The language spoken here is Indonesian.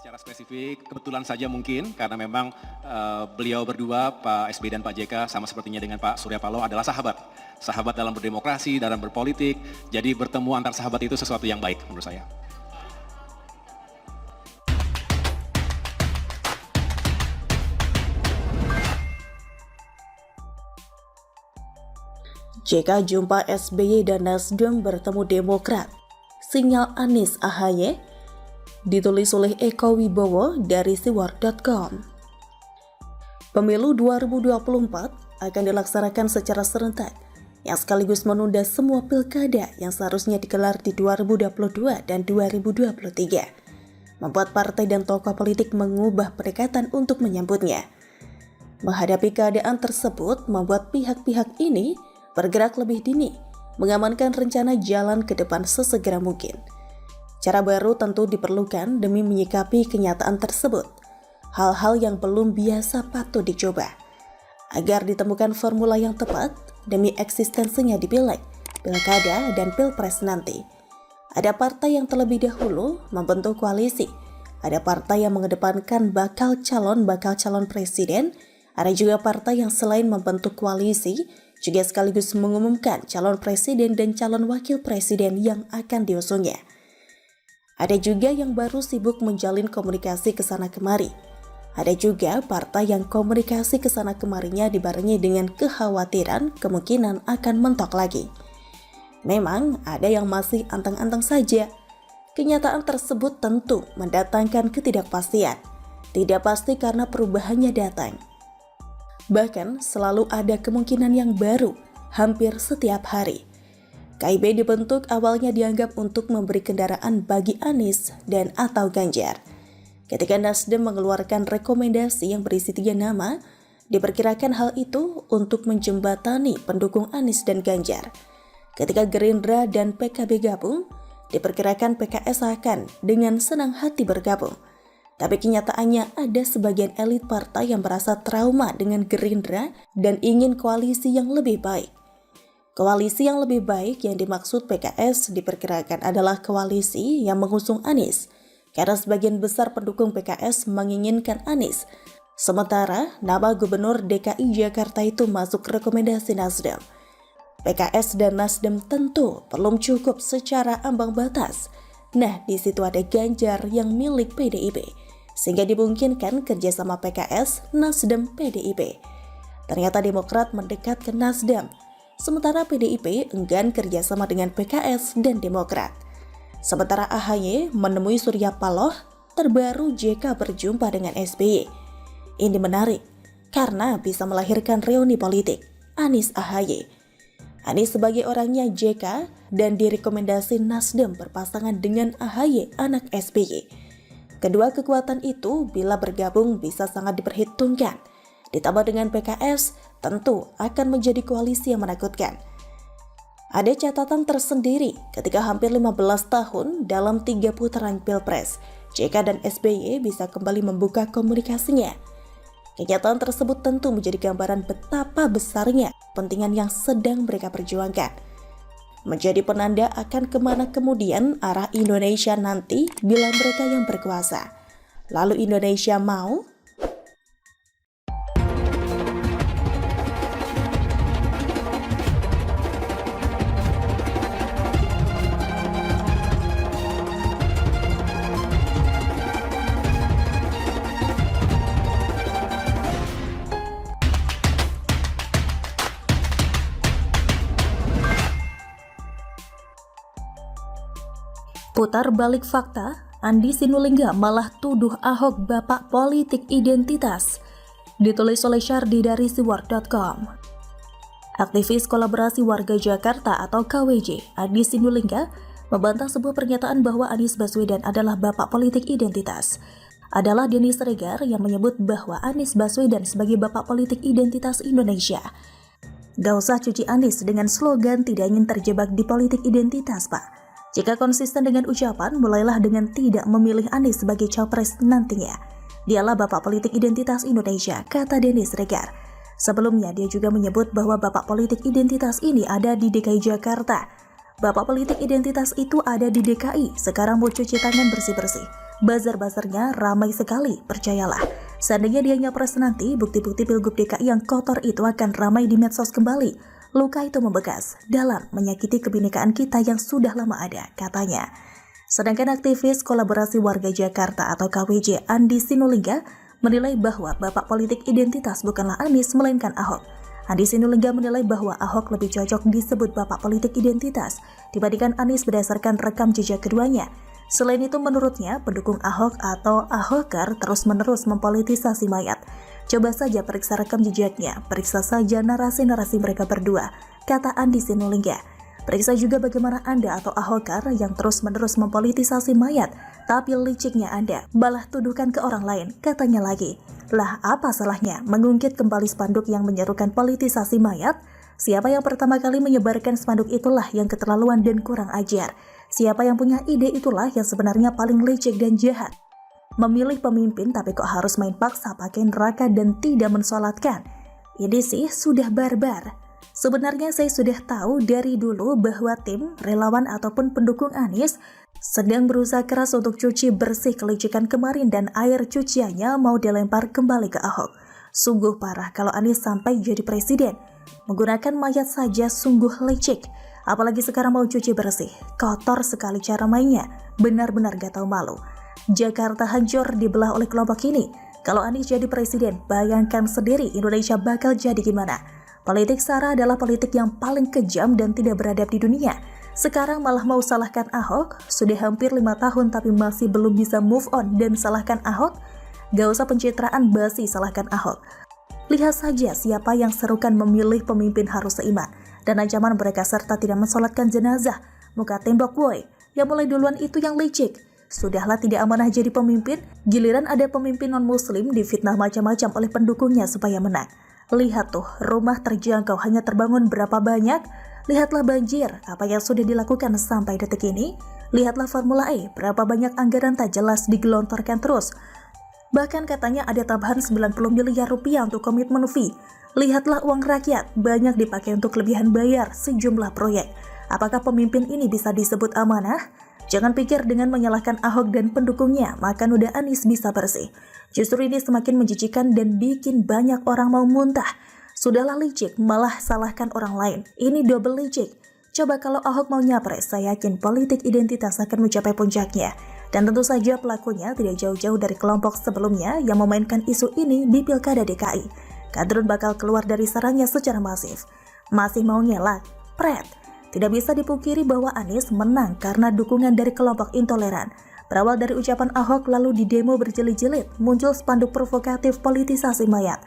Secara spesifik, kebetulan saja mungkin karena memang beliau berdua, Pak SBY dan Pak JK, sama sepertinya dengan Pak Surya Paloh adalah sahabat. Sahabat dalam berdemokrasi, dalam berpolitik, jadi bertemu antar sahabat itu sesuatu yang baik menurut saya. JK jumpa SBY dan Nasdem bertemu Demokrat. Sinyal Anies AHY ditulis oleh Eko Wibowo dari siwar.com. Pemilu 2024 akan dilaksanakan secara serentak, yang sekaligus menunda semua pilkada yang seharusnya digelar di 2022 dan 2023, membuat partai dan tokoh politik mengubah pendekatan untuk menyambutnya. Menghadapi keadaan tersebut membuat pihak-pihak ini bergerak lebih dini, mengamankan rencana jalan ke depan sesegera mungkin. Cara baru tentu diperlukan demi menyikapi kenyataan tersebut. Hal-hal yang belum biasa patut dicoba, agar ditemukan formula yang tepat demi eksistensinya di pileg, pilkada, dan pilpres nanti. Ada partai yang terlebih dahulu membentuk koalisi, ada partai yang mengedepankan bakal calon presiden, ada juga partai yang selain membentuk koalisi, juga sekaligus mengumumkan calon presiden dan calon wakil presiden yang akan diusungnya. Ada juga yang baru sibuk menjalin komunikasi ke sana kemari. Ada juga partai yang komunikasi ke sana kemarinya dibarengi dengan kekhawatiran kemungkinan akan mentok lagi. Memang ada yang masih antang-antang saja. Kenyataan tersebut tentu mendatangkan ketidakpastian. Tidak pasti karena perubahannya datang. Bahkan selalu ada kemungkinan yang baru hampir setiap hari. KIB dibentuk awalnya dianggap untuk memberi kendaraan bagi Anies dan atau Ganjar. Ketika Nasdem mengeluarkan rekomendasi yang berisi 3 nama, diperkirakan hal itu untuk menjembatani pendukung Anies dan Ganjar. Ketika Gerindra dan PKB gabung, diperkirakan PKS akan dengan senang hati bergabung. Tapi kenyataannya ada sebagian elit partai yang merasa trauma dengan Gerindra dan ingin koalisi yang lebih baik. Koalisi yang lebih baik yang dimaksud PKS diperkirakan adalah koalisi yang mengusung Anies, karena sebagian besar pendukung PKS menginginkan Anies. Sementara nama Gubernur DKI Jakarta itu masuk rekomendasi Nasdem. PKS dan Nasdem tentu belum cukup secara ambang batas. Nah, di situ ada Ganjar yang milik PDIP, sehingga dimungkinkan kerjasama PKS, Nasdem, PDIP. Ternyata Demokrat mendekat ke Nasdem, sementara PDIP enggan kerjasama dengan PKS dan Demokrat. Sementara AHY menemui Surya Paloh, terbaru JK berjumpa dengan SBY. Ini menarik, karena bisa melahirkan reuni politik Anies AHY. Anies sebagai orangnya JK dan direkomendasi Nasdem berpasangan dengan AHY anak SBY. Kedua kekuatan itu bila bergabung bisa sangat diperhitungkan. Ditambah dengan PKS, tentu akan menjadi koalisi yang menakutkan. Ada catatan tersendiri ketika hampir 15 tahun dalam 3 putaran pilpres, JK dan SBY bisa kembali membuka komunikasinya. Kenyataan tersebut tentu menjadi gambaran betapa besarnya kepentingan yang sedang mereka perjuangkan. Menjadi penanda akan kemana kemudian arah Indonesia nanti bila mereka yang berkuasa. Lalu Indonesia mau? Putar balik fakta, Andi Sinulinga malah tuduh Ahok bapak politik identitas. Ditulis oleh Syardi dari siwar.com. Aktivis kolaborasi warga Jakarta atau KWJ, Andi Sinulinga, membantah sebuah pernyataan bahwa Anies Baswedan adalah bapak politik identitas. Adalah Denny Siregar yang menyebut bahwa Anies Baswedan sebagai bapak politik identitas Indonesia. Gak usah cuci Anies dengan slogan tidak ingin terjebak di politik identitas, Pak. Jika konsisten dengan ucapan, mulailah dengan tidak memilih Anies sebagai capres nantinya. Dialah bapak politik identitas Indonesia, kata Denny Siregar. Sebelumnya, dia juga menyebut bahwa bapak politik identitas ini ada di DKI Jakarta. Bapak politik identitas itu ada di DKI, sekarang mau cuci tangan bersih-bersih. Bazar-bazarnya ramai sekali, percayalah. Seandainya dia nyapres nanti, bukti-bukti Pilgub DKI yang kotor itu akan ramai di medsos kembali. Luka itu membekas, dalam menyakiti kebinekaan kita yang sudah lama ada, katanya. Sedangkan aktivis kolaborasi warga Jakarta atau KWJ Andi Sinulinga menilai bahwa bapak politik identitas bukanlah Anies melainkan Ahok. Andi Sinulinga menilai bahwa Ahok lebih cocok disebut bapak politik identitas dibandingkan Anies berdasarkan rekam jejak keduanya. Selain itu menurutnya pendukung Ahok atau Ahokar terus-menerus mempolitisasi mayat. Coba saja periksa rekam jejaknya, periksa saja narasi-narasi mereka berdua, kata Andi Sinulinga. Periksa juga bagaimana Anda atau Ahokar yang terus-menerus mempolitisasi mayat, tapi liciknya Anda malah tuduhkan ke orang lain, katanya lagi. Lah apa salahnya mengungkit kembali spanduk yang menyerukan politisasi mayat? Siapa yang pertama kali menyebarkan spanduk itulah yang keterlaluan dan kurang ajar. Siapa yang punya ide itulah yang sebenarnya paling licik dan jahat. Memilih pemimpin tapi kok harus main paksa pakai neraka dan tidak mensolatkan. Ini sih sudah barbar. Sebenarnya saya sudah tahu dari dulu bahwa tim, relawan ataupun pendukung Anies sedang berusaha keras untuk cuci bersih kelicikan kemarin dan air cuciannya mau dilempar kembali ke Ahok. Sungguh parah kalau Anies sampai jadi presiden. Menggunakan mayat saja sungguh licik. Apalagi sekarang mau cuci bersih. Kotor sekali cara mainnya. Benar-benar gak tahu malu. Jakarta hancur dibelah oleh kelompok ini. Kalau Anies jadi presiden, bayangkan sendiri Indonesia bakal jadi gimana. Politik SARA adalah politik yang paling kejam dan tidak beradab di dunia. Sekarang malah mau salahkan Ahok, sudah hampir 5 tahun tapi masih belum bisa move on dan salahkan Ahok? Gak usah pencitraan basi salahkan Ahok. Lihat saja siapa yang serukan memilih pemimpin harus seiman, dan ancaman mereka serta tidak mensolatkan jenazah. Muka tembok boy, yang mulai duluan itu yang licik. Sudahlah tidak amanah jadi pemimpin, giliran ada pemimpin non-muslim difitnah macam-macam oleh pendukungnya supaya menang. Lihat tuh, rumah terjangkau hanya terbangun berapa banyak? Lihatlah banjir, apa yang sudah dilakukan sampai detik ini? Lihatlah Formula E, berapa banyak anggaran tak jelas digelontorkan terus. Bahkan katanya ada tambahan 90 miliar rupiah untuk komitmen fee. Lihatlah uang rakyat, banyak dipakai untuk kelebihan bayar sejumlah proyek. Apakah pemimpin ini bisa disebut amanah? Jangan pikir dengan menyalahkan Ahok dan pendukungnya, maka noda Anies bisa bersih. Justru ini semakin menjijikan dan bikin banyak orang mau muntah. Sudahlah licik, malah salahkan orang lain. Ini double licik. Coba kalau Ahok mau nyapres, saya yakin politik identitas akan mencapai puncaknya. Dan tentu saja pelakunya tidak jauh-jauh dari kelompok sebelumnya yang memainkan isu ini di Pilkada DKI. Kadrun bakal keluar dari sarangnya secara masif. Masih mau ngelak? Pret. Tidak bisa dipungkiri bahwa Anies menang karena dukungan dari kelompok intoleran. Berawal dari ucapan Ahok lalu di demo berjilid-jilid, muncul spanduk provokatif politisasi mayat.